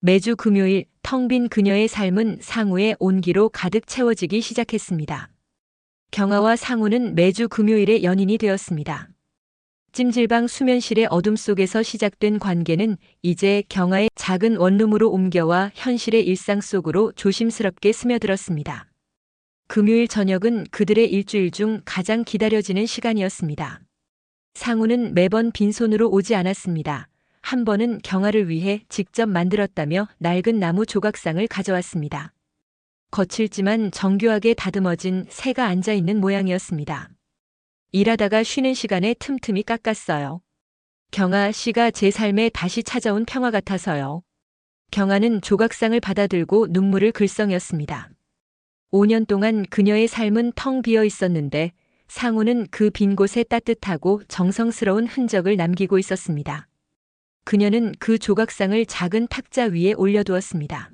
매주 금요일 텅 빈 그녀의 삶은 상우의 온기로 가득 채워지기 시작했습니다. 경아와 상우는 매주 금요일에 연인이 되었습니다. 찜질방 수면실의 어둠 속에서 시작된 관계는 이제 경아의 작은 원룸으로 옮겨와 현실의 일상 속으로 조심스럽게 스며들었습니다. 금요일 저녁은 그들의 일주일 중 가장 기다려지는 시간이었습니다. 상우는 매번 빈손으로 오지 않았습니다. 한 번은 경아를 위해 직접 만들었다며 낡은 나무 조각상을 가져왔습니다. 거칠지만 정교하게 다듬어진 새가 앉아있는 모양이었습니다. 일하다가 쉬는 시간에 틈틈이 깎았어요. 경아 씨가 제 삶에 다시 찾아온 평화 같아서요. 경아는 조각상을 받아들고 눈물을 글썽였습니다. 5년 동안 그녀의 삶은 텅 비어 있었는데 상우는 그 빈 곳에 따뜻하고 정성스러운 흔적을 남기고 있었습니다. 그녀는 그 조각상을 작은 탁자 위에 올려두었습니다.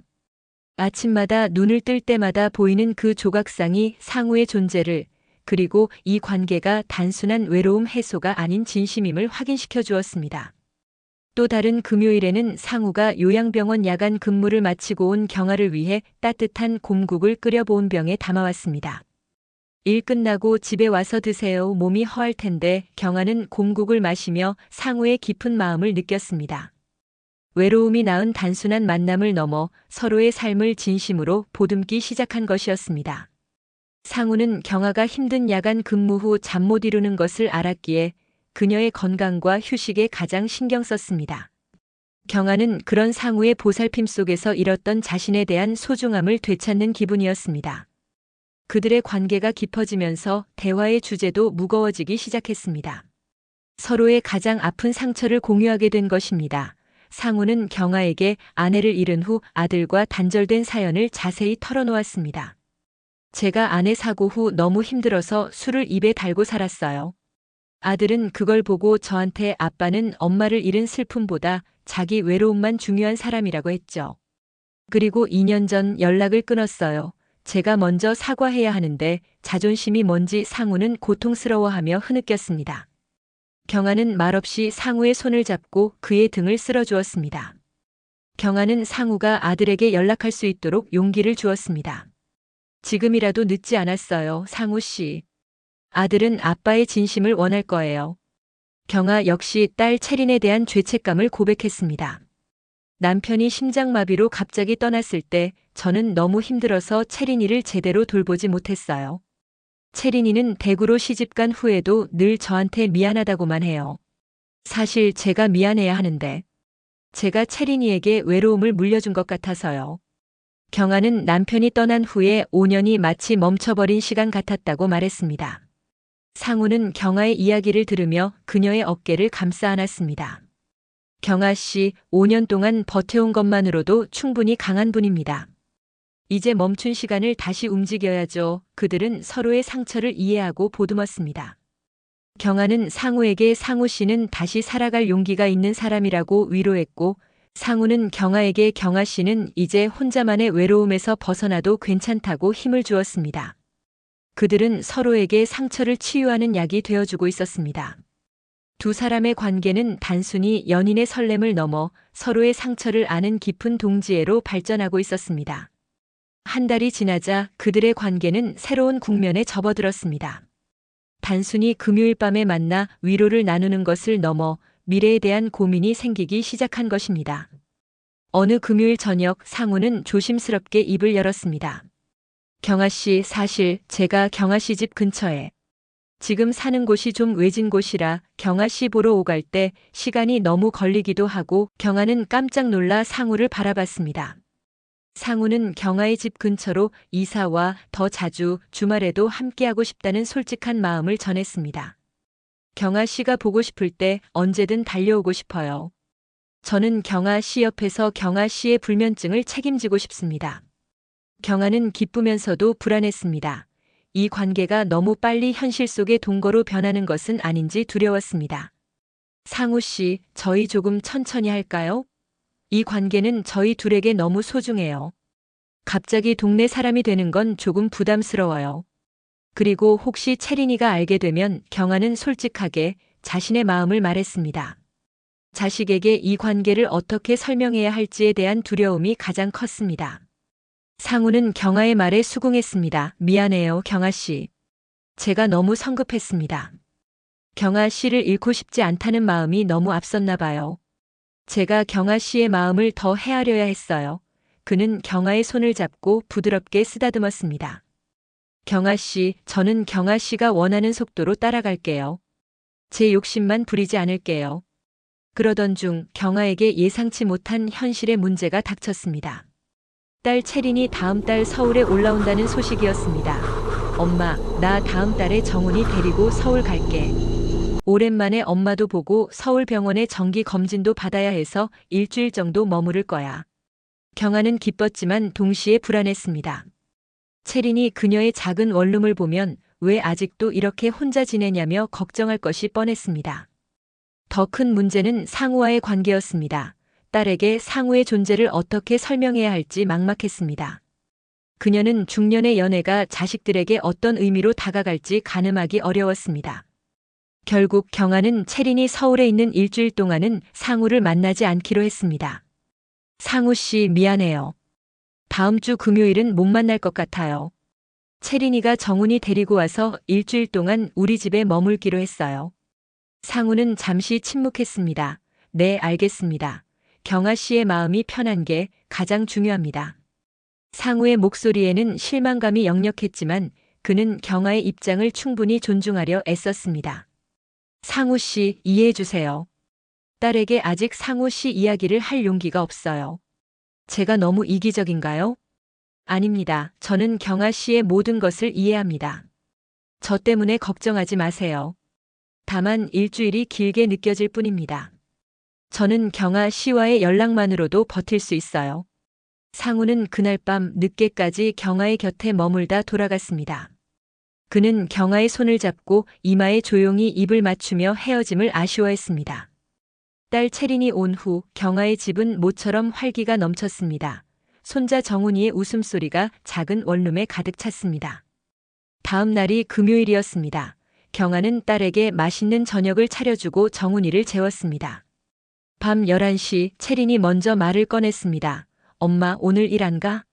아침마다 눈을 뜰 때마다 보이는 그 조각상이 상우의 존재를, 그리고 이 관계가 단순한 외로움 해소가 아닌 진심임을 확인시켜 주었습니다. 또 다른 금요일에는 상우가 요양병원 야간 근무를 마치고 온 경아를 위해 따뜻한 곰국을 끓여 보온 병에 담아왔습니다. 일 끝나고 집에 와서 드세요. 몸이 허할 텐데 경아는 곰국을 마시며 상우의 깊은 마음을 느꼈습니다. 외로움이 낳은 단순한 만남을 넘어 서로의 삶을 진심으로 보듬기 시작한 것이었습니다. 상우는 경아가 힘든 야간 근무 후 잠 못 이루는 것을 알았기에 그녀의 건강과 휴식에 가장 신경 썼습니다. 경아는 그런 상우의 보살핌 속에서 잃었던 자신에 대한 소중함을 되찾는 기분이었습니다. 그들의 관계가 깊어지면서 대화의 주제도 무거워지기 시작했습니다. 서로의 가장 아픈 상처를 공유하게 된 것입니다. 상우는 경아에게 아내를 잃은 후 아들과 단절된 사연을 자세히 털어놓았습니다. 제가 아내 사고 후 너무 힘들어서 술을 입에 달고 살았어요. 아들은 그걸 보고 저한테 아빠는 엄마를 잃은 슬픔보다 자기 외로움만 중요한 사람이라고 했죠. 그리고 2년 전 연락을 끊었어요. 제가 먼저 사과해야 하는데 자존심이 뭔지 상우는 고통스러워하며 흐느꼈습니다. 경아는 말없이 상우의 손을 잡고 그의 등을 쓸어주었습니다. 경아는 상우가 아들에게 연락할 수 있도록 용기를 주었습니다. 지금이라도 늦지 않았어요, 상우 씨. 아들은 아빠의 진심을 원할 거예요. 경아 역시 딸 채린에 대한 죄책감을 고백했습니다. 남편이 심장마비로 갑자기 떠났을 때 저는 너무 힘들어서 채린이를 제대로 돌보지 못했어요. 채린이는 대구로 시집간 후에도 늘 저한테 미안하다고만 해요. 사실 제가 미안해야 하는데 제가 채린이에게 외로움을 물려준 것 같아서요. 경아는 남편이 떠난 후에 5년이 마치 멈춰버린 시간 같았다고 말했습니다. 상우는 경아의 이야기를 들으며 그녀의 어깨를 감싸 안았습니다. 경아 씨, 5년 동안 버텨온 것만으로도 충분히 강한 분입니다. 이제 멈춘 시간을 다시 움직여야죠. 그들은 서로의 상처를 이해하고 보듬었습니다. 경아는 상우에게 상우 씨는 다시 살아갈 용기가 있는 사람이라고 위로했고, 상우는 경아에게 경아 씨는 이제 혼자만의 외로움에서 벗어나도 괜찮다고 힘을 주었습니다. 그들은 서로에게 상처를 치유하는 약이 되어주고 있었습니다. 두 사람의 관계는 단순히 연인의 설렘을 넘어 서로의 상처를 아는 깊은 동지애로 발전하고 있었습니다. 한 달이 지나자 그들의 관계는 새로운 국면에 접어들었습니다. 단순히 금요일 밤에 만나 위로를 나누는 것을 넘어 미래에 대한 고민이 생기기 시작한 것입니다. 어느 금요일 저녁 상우는 조심스럽게 입을 열었습니다. 경아 씨, 사실 제가 경아 씨 집 근처에 지금 사는 곳이 좀 외진 곳이라 경아 씨 보러 오갈 때 시간이 너무 걸리기도 하고 경아는 깜짝 놀라 상우를 바라봤습니다. 상우는 경아의 집 근처로 이사와 더 자주 주말에도 함께하고 싶다는 솔직한 마음을 전했습니다. 경아 씨가 보고 싶을 때 언제든 달려오고 싶어요. 저는 경아 씨 옆에서 경아 씨의 불면증을 책임지고 싶습니다. 경아는 기쁘면서도 불안했습니다. 이 관계가 너무 빨리 현실 속의 동거로 변하는 것은 아닌지 두려웠습니다. 상우 씨, 저희 조금 천천히 할까요? 이 관계는 저희 둘에게 너무 소중해요. 갑자기 동네 사람이 되는 건 조금 부담스러워요. 그리고 혹시 채린이가 알게 되면 경아는 솔직하게 자신의 마음을 말했습니다. 자식에게 이 관계를 어떻게 설명해야 할지에 대한 두려움이 가장 컸습니다. 상우는 경아의 말에 수긍했습니다. 미안해요, 경아 씨. 제가 너무 성급했습니다. 경아 씨를 잃고 싶지 않다는 마음이 너무 앞섰나 봐요. 제가 경아 씨의 마음을 더 헤아려야 했어요. 그는 경아의 손을 잡고 부드럽게 쓰다듬었습니다. 경아 씨, 저는 경아 씨가 원하는 속도로 따라갈게요. 제 욕심만 부리지 않을게요. 그러던 중 경아에게 예상치 못한 현실의 문제가 닥쳤습니다. 딸 채린이 다음 달 서울에 올라온다는 소식이었습니다. 엄마, 나 다음 달에 정훈이 데리고 서울 갈게. 오랜만에 엄마도 보고 서울 병원에 정기 검진도 받아야 해서 일주일 정도 머무를 거야. 경아는 기뻤지만 동시에 불안했습니다. 채린이 그녀의 작은 원룸을 보면 왜 아직도 이렇게 혼자 지내냐며 걱정할 것이 뻔했습니다. 더 큰 문제는 상우와의 관계였습니다. 딸에게 상우의 존재를 어떻게 설명해야 할지 막막했습니다. 그녀는 중년의 연애가 자식들에게 어떤 의미로 다가갈지 가늠하기 어려웠습니다. 결국 경아는 채린이 서울에 있는 일주일 동안은 상우를 만나지 않기로 했습니다. 상우 씨, 미안해요. 다음 주 금요일은 못 만날 것 같아요. 채린이가 정훈이 데리고 와서 일주일 동안 우리 집에 머물기로 했어요. 상우는 잠시 침묵했습니다. 네, 알겠습니다. 경아 씨의 마음이 편한 게 가장 중요합니다. 상우의 목소리에는 실망감이 역력했지만 그는 경아의 입장을 충분히 존중하려 애썼습니다. 상우 씨, 이해해 주세요. 딸에게 아직 상우 씨 이야기를 할 용기가 없어요. 제가 너무 이기적인가요? 아닙니다. 저는 경아 씨의 모든 것을 이해합니다. 저 때문에 걱정하지 마세요. 다만 일주일이 길게 느껴질 뿐입니다. 저는 경아 씨와의 연락만으로도 버틸 수 있어요. 상우는 그날 밤 늦게까지 경아의 곁에 머물다 돌아갔습니다. 그는 경아의 손을 잡고 이마에 조용히 입을 맞추며 헤어짐을 아쉬워했습니다. 딸 채린이 온 후 경아의 집은 모처럼 활기가 넘쳤습니다. 손자 정훈이의 웃음소리가 작은 원룸에 가득 찼습니다. 다음 날이 금요일이었습니다. 경아는 딸에게 맛있는 저녁을 차려주고 정훈이를 재웠습니다. 밤 11시 채린이 먼저 말을 꺼냈습니다. 엄마, 오늘 일 안 가?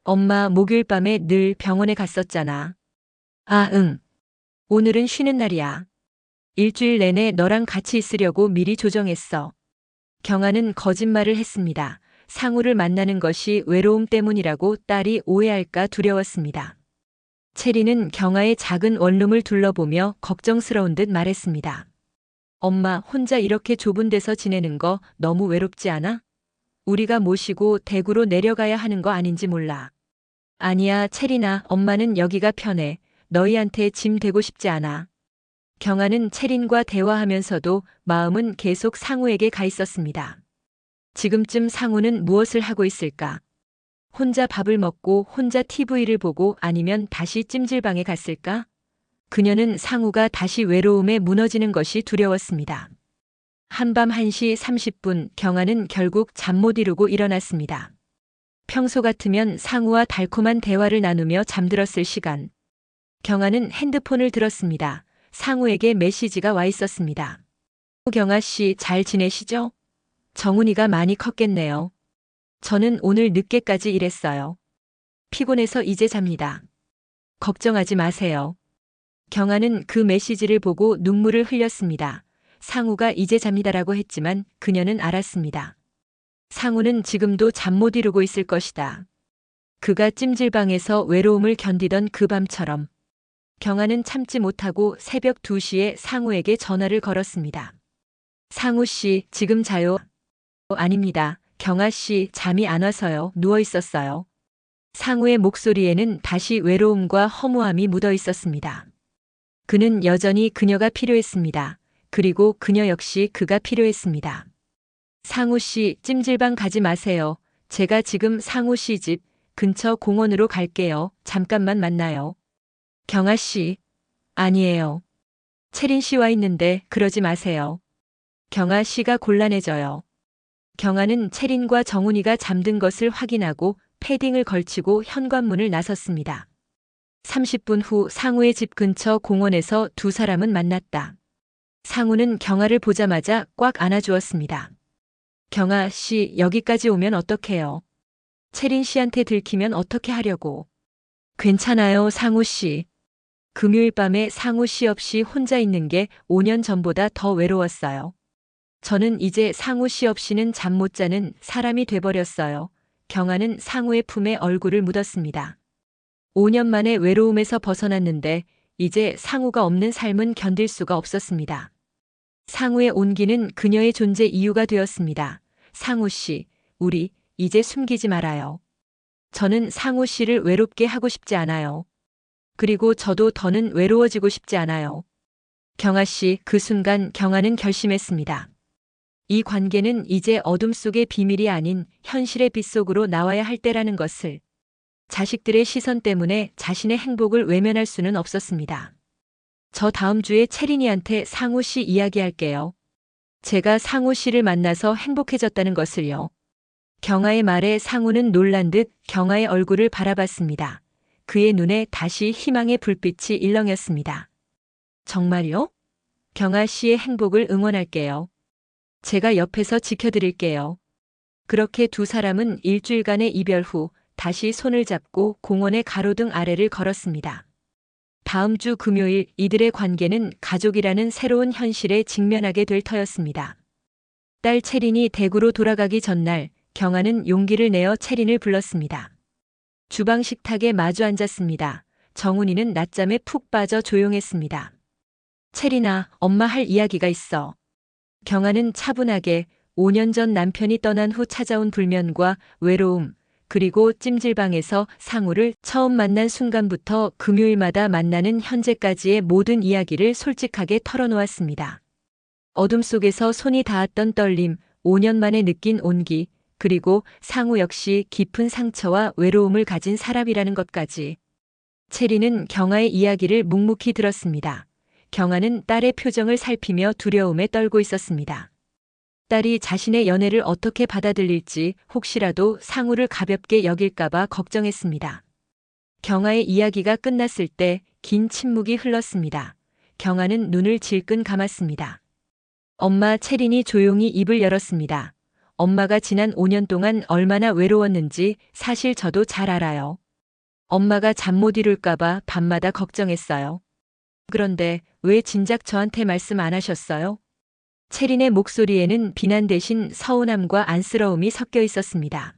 엄마, 목요일 밤에 늘 병원에 갔었잖아. 아, 응. 오늘은 쉬는 날이야. 일주일 내내 너랑 같이 있으려고 미리 조정했어. 경아는 거짓말을 했습니다. 상우를 만나는 것이 외로움 때문이라고 딸이 오해할까 두려웠습니다. 채리는 경아의 작은 원룸을 둘러보며 걱정스러운 듯 말했습니다. 엄마, 혼자 이렇게 좁은 데서 지내는 거 너무 외롭지 않아? 우리가 모시고 대구로 내려가야 하는 거 아닌지 몰라. 아니야, 채린아, 엄마는 여기가 편해. 너희한테 짐 되고 싶지 않아. 경아는 채린과 대화하면서도 마음은 계속 상우에게 가 있었습니다. 지금쯤 상우는 무엇을 하고 있을까? 혼자 밥을 먹고 혼자 TV를 보고 아니면 다시 찜질방에 갔을까? 그녀는 상우가 다시 외로움에 무너지는 것이 두려웠습니다. 한밤 1시 30분 경아는 결국 잠 못 이루고 일어났습니다. 평소 같으면 상우와 달콤한 대화를 나누며 잠들었을 시간. 경아는 핸드폰을 들었습니다. 상우에게 메시지가 와 있었습니다. 경아 씨, 잘 지내시죠? 정훈이가 많이 컸겠네요. 저는 오늘 늦게까지 일했어요. 피곤해서 이제 잡니다. 걱정하지 마세요. 경아는 그 메시지를 보고 눈물을 흘렸습니다. 상우가 이제 잡니다라고 했지만 그녀는 알았습니다. 상우는 지금도 잠 못 이루고 있을 것이다. 그가 찜질방에서 외로움을 견디던 그 밤처럼. 경아는 참지 못하고 새벽 2시에 상우에게 전화를 걸었습니다. 상우 씨, 지금 자요? 아닙니다. 경아 씨, 잠이 안 와서요. 누워 있었어요. 상우의 목소리에는 다시 외로움과 허무함이 묻어 있었습니다. 그는 여전히 그녀가 필요했습니다. 그리고 그녀 역시 그가 필요했습니다. 상우 씨, 찜질방 가지 마세요. 제가 지금 상우 씨 집 근처 공원으로 갈게요. 잠깐만 만나요. 경아 씨. 아니에요. 채린 씨와 있는데 그러지 마세요. 경아 씨가 곤란해져요. 경아는 채린과 정훈이가 잠든 것을 확인하고 패딩을 걸치고 현관문을 나섰습니다. 30분 후 상우의 집 근처 공원에서 두 사람은 만났다. 상우는 경아를 보자마자 꽉 안아주었습니다. 경아 씨, 여기까지 오면 어떡해요? 채린 씨한테 들키면 어떻게 하려고? 괜찮아요, 상우 씨. 금요일 밤에 상우 씨 없이 혼자 있는 게 5년 전보다 더 외로웠어요. 저는 이제 상우 씨 없이는 잠 못 자는 사람이 돼버렸어요. 경아는 상우의 품에 얼굴을 묻었습니다. 5년 만에 외로움에서 벗어났는데 이제 상우가 없는 삶은 견딜 수가 없었습니다. 상우의 온기는 그녀의 존재 이유가 되었습니다. 상우 씨, 우리 이제 숨기지 말아요. 저는 상우 씨를 외롭게 하고 싶지 않아요. 그리고 저도 더는 외로워지고 싶지 않아요. 경아 씨, 그 순간 경아는 결심했습니다. 이 관계는 이제 어둠 속의 비밀이 아닌 현실의 빛 속으로 나와야 할 때라는 것을. 자식들의 시선 때문에 자신의 행복을 외면할 수는 없었습니다. 저 다음 주에 채린이한테 상우 씨 이야기할게요. 제가 상우 씨를 만나서 행복해졌다는 것을요. 경아의 말에 상우는 놀란 듯 경아의 얼굴을 바라봤습니다. 그의 눈에 다시 희망의 불빛이 일렁였습니다. 정말요? 경아 씨의 행복을 응원할게요. 제가 옆에서 지켜드릴게요. 그렇게 두 사람은 일주일간의 이별 후 다시 손을 잡고 공원의 가로등 아래를 걸었습니다. 다음 주 금요일 이들의 관계는 가족이라는 새로운 현실에 직면하게 될 터였습니다. 딸 채린이 대구로 돌아가기 전날 경아는 용기를 내어 채린을 불렀습니다. 주방 식탁에 마주 앉았습니다. 정훈이는 낮잠에 푹 빠져 조용했습니다. 채린아, 엄마 할 이야기가 있어. 경아는 차분하게 5년 전 남편이 떠난 후 찾아온 불면과 외로움, 그리고 찜질방에서 상우를 처음 만난 순간부터 금요일마다 만나는 현재까지의 모든 이야기를 솔직하게 털어놓았습니다. 어둠 속에서 손이 닿았던 떨림, 5년 만에 느낀 온기, 그리고 상우 역시 깊은 상처와 외로움을 가진 사람이라는 것까지. 채린은 경아의 이야기를 묵묵히 들었습니다. 경아는 딸의 표정을 살피며 두려움에 떨고 있었습니다. 딸이 자신의 연애를 어떻게 받아들일지 혹시라도 상우를 가볍게 여길까봐 걱정했습니다. 경아의 이야기가 끝났을 때 긴 침묵이 흘렀습니다. 경아는 눈을 질끈 감았습니다. 엄마 채린이 조용히 입을 열었습니다. 엄마가 지난 5년 동안 얼마나 외로웠는지 사실 저도 잘 알아요. 엄마가 잠 못 이룰까봐 밤마다 걱정했어요. 그런데 왜 진작 저한테 말씀 안 하셨어요? 채린의 목소리에는 비난 대신 서운함과 안쓰러움이 섞여 있었습니다.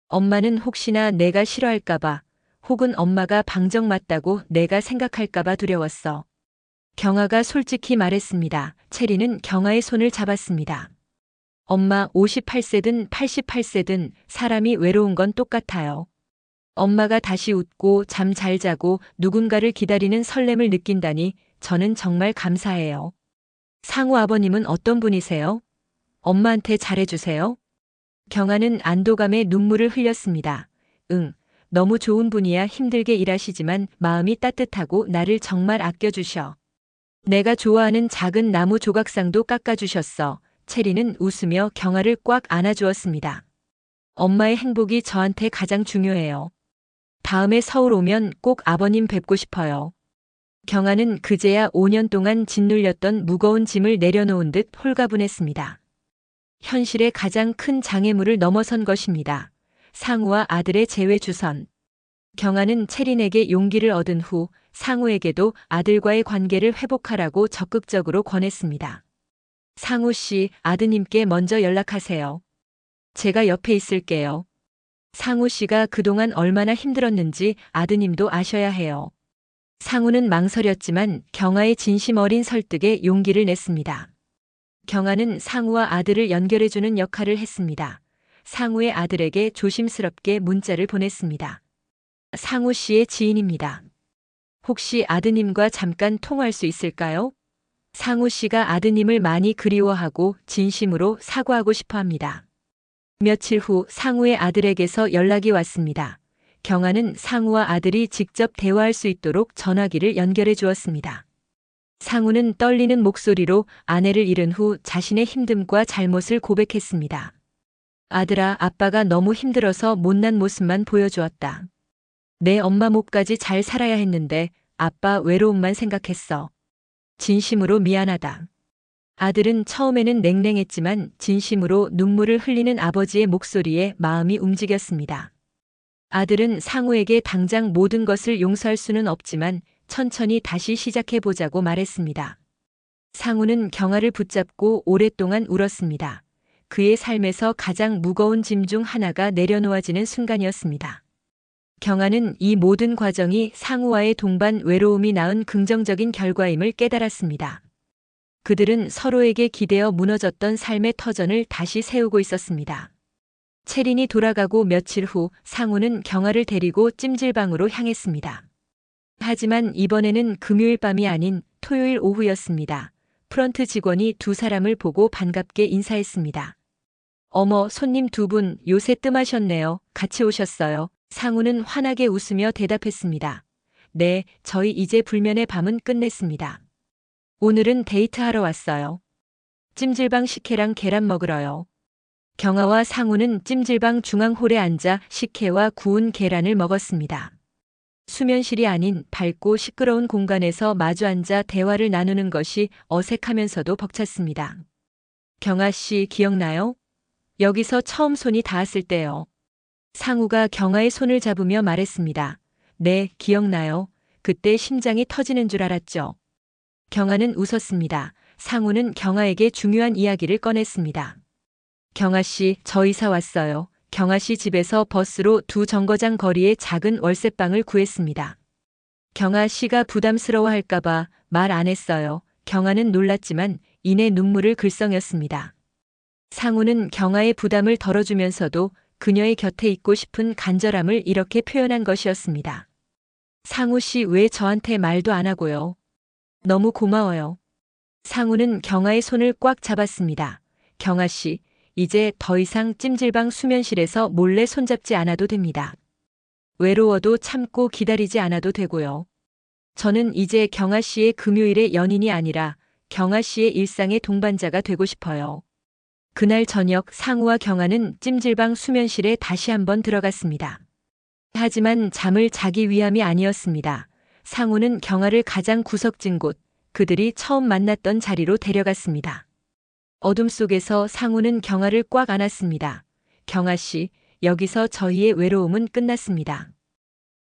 엄마는 혹시나 내가 싫어할까봐, 혹은 엄마가 방정 맞다고 내가 생각할까봐 두려웠어. 경아가 솔직히 말했습니다. 채린은 경아의 손을 잡았습니다. 엄마 58세든 88세든 사람이 외로운 건 똑같아요. 엄마가 다시 웃고 잠 잘 자고 누군가를 기다리는 설렘을 느낀다니 저는 정말 감사해요. 상우 아버님은 어떤 분이세요? 엄마한테 잘해주세요. 경아는 안도감에 눈물을 흘렸습니다. 응, 너무 좋은 분이야. 힘들게 일하시지만 마음이 따뜻하고 나를 정말 아껴주셔. 내가 좋아하는 작은 나무 조각상도 깎아주셨어. 채린은 웃으며 경아를 꽉 안아주었습니다. 엄마의 행복이 저한테 가장 중요해요. 다음에 서울 오면 꼭 아버님 뵙고 싶어요. 경아는 그제야 5년 동안 짓눌렸던 무거운 짐을 내려놓은 듯 홀가분했습니다. 현실의 가장 큰 장애물을 넘어선 것입니다. 상우와 아들의 재회 주선. 경아는 채린에게 용기를 얻은 후 상우에게도 아들과의 관계를 회복하라고 적극적으로 권했습니다. 상우 씨, 아드님께 먼저 연락하세요. 제가 옆에 있을게요. 상우 씨가 그동안 얼마나 힘들었는지 아드님도 아셔야 해요. 상우는 망설였지만 경아의 진심 어린 설득에 용기를 냈습니다. 경아는 상우와 아들을 연결해주는 역할을 했습니다. 상우의 아들에게 조심스럽게 문자를 보냈습니다. 상우 씨의 지인입니다. 혹시 아드님과 잠깐 통화할 수 있을까요? 상우 씨가 아드님을 많이 그리워하고 진심으로 사과하고 싶어 합니다. 며칠 후 상우의 아들에게서 연락이 왔습니다. 경아는 상우와 아들이 직접 대화할 수 있도록 전화기를 연결해 주었습니다. 상우는 떨리는 목소리로 아내를 잃은 후 자신의 힘듦과 잘못을 고백했습니다. 아들아, 아빠가 너무 힘들어서 못난 모습만 보여주었다. 내 엄마 몫까지 잘 살아야 했는데 아빠 외로움만 생각했어. 진심으로 미안하다. 아들은 처음에는 냉랭했지만 진심으로 눈물을 흘리는 아버지의 목소리에 마음이 움직였습니다. 아들은 상우에게 당장 모든 것을 용서할 수는 없지만 천천히 다시 시작해보자고 말했습니다. 상우는 경아를 붙잡고 오랫동안 울었습니다. 그의 삶에서 가장 무거운 짐 중 하나가 내려놓아지는 순간이었습니다. 경아는 이 모든 과정이 상우와의 동반 외로움이 낳은 긍정적인 결과임을 깨달았습니다. 그들은 서로에게 기대어 무너졌던 삶의 터전을 다시 세우고 있었습니다. 채린이 돌아가고 며칠 후 상우는 경아를 데리고 찜질방으로 향했습니다. 하지만 이번에는 금요일 밤이 아닌 토요일 오후였습니다. 프런트 직원이 두 사람을 보고 반갑게 인사했습니다. 어머, 손님 두 분 요새 뜸하셨네요. 같이 오셨어요. 상우는 환하게 웃으며 대답했습니다. 네, 저희 이제 불면의 밤은 끝냈습니다. 오늘은 데이트하러 왔어요. 찜질방 식혜랑 계란 먹으러요. 경아와 상우는 찜질방 중앙홀에 앉아 식혜와 구운 계란을 먹었습니다. 수면실이 아닌 밝고 시끄러운 공간에서 마주 앉아 대화를 나누는 것이 어색하면서도 벅찼습니다. 경아 씨 기억나요? 여기서 처음 손이 닿았을 때요. 상우가 경아의 손을 잡으며 말했습니다. 네, 기억나요. 그때 심장이 터지는 줄 알았죠. 경아는 웃었습니다. 상우는 경아에게 중요한 이야기를 꺼냈습니다. 경아 씨, 저 이사 왔어요. 경아 씨 집에서 버스로 2정거장 거리의 작은 월세방을 구했습니다. 경아 씨가 부담스러워할까봐 말 안 했어요. 경아는 놀랐지만 이내 눈물을 글썽였습니다. 상우는 경아의 부담을 덜어주면서도 그녀의 곁에 있고 싶은 간절함을 이렇게 표현한 것이었습니다. 상우 씨 왜 저한테 말도 안 하고요? 너무 고마워요. 상우는 경아의 손을 꽉 잡았습니다. 경아 씨, 이제 더 이상 찜질방 수면실에서 몰래 손잡지 않아도 됩니다. 외로워도 참고 기다리지 않아도 되고요. 저는 이제 경아 씨의 금요일의 연인이 아니라 경아 씨의 일상의 동반자가 되고 싶어요. 그날 저녁 상우와 경아는 찜질방 수면실에 다시 한번 들어갔습니다. 하지만 잠을 자기 위함이 아니었습니다. 상우는 경아를 가장 구석진 곳, 그들이 처음 만났던 자리로 데려갔습니다. 어둠 속에서 상우는 경아를 꽉 안았습니다. 경아 씨, 여기서 저희의 외로움은 끝났습니다.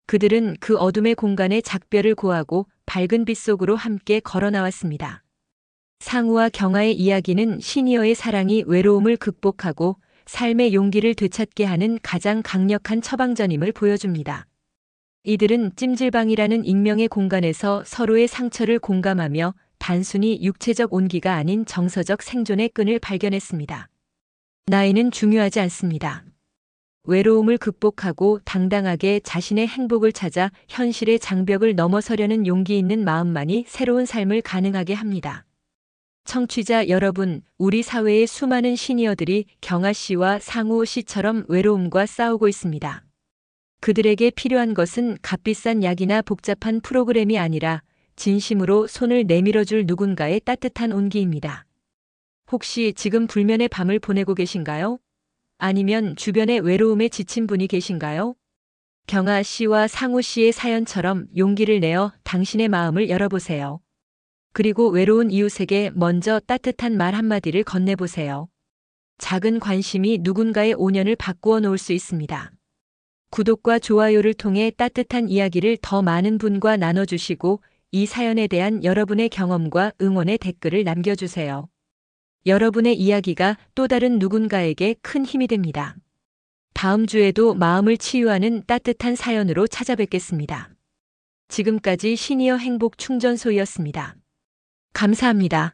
그들은 그 어둠의 공간에 작별을 고하고 밝은 빛 속으로 함께 걸어 나왔습니다. 상우와 경아의 이야기는 시니어의 사랑이 외로움을 극복하고 삶의 용기를 되찾게 하는 가장 강력한 처방전임을 보여줍니다. 이들은 찜질방이라는 익명의 공간에서 서로의 상처를 공감하며 단순히 육체적 온기가 아닌 정서적 생존의 끈을 발견했습니다. 나이는 중요하지 않습니다. 외로움을 극복하고 당당하게 자신의 행복을 찾아 현실의 장벽을 넘어서려는 용기 있는 마음만이 새로운 삶을 가능하게 합니다. 청취자 여러분, 우리 사회의 수많은 시니어들이 경아 씨와 상우 씨처럼 외로움과 싸우고 있습니다. 그들에게 필요한 것은 값비싼 약이나 복잡한 프로그램이 아니라 진심으로 손을 내밀어줄 누군가의 따뜻한 온기입니다. 혹시 지금 불면의 밤을 보내고 계신가요? 아니면 주변에 외로움에 지친 분이 계신가요? 경아 씨와 상우 씨의 사연처럼 용기를 내어 당신의 마음을 열어보세요. 그리고 외로운 이웃에게 먼저 따뜻한 말 한마디를 건네보세요. 작은 관심이 누군가의 온연을 바꾸어 놓을 수 있습니다. 구독과 좋아요를 통해 따뜻한 이야기를 더 많은 분과 나눠주시고 이 사연에 대한 여러분의 경험과 응원의 댓글을 남겨주세요. 여러분의 이야기가 또 다른 누군가에게 큰 힘이 됩니다. 다음 주에도 마음을 치유하는 따뜻한 사연으로 찾아뵙겠습니다. 지금까지 시니어 행복 충전소였습니다. 감사합니다.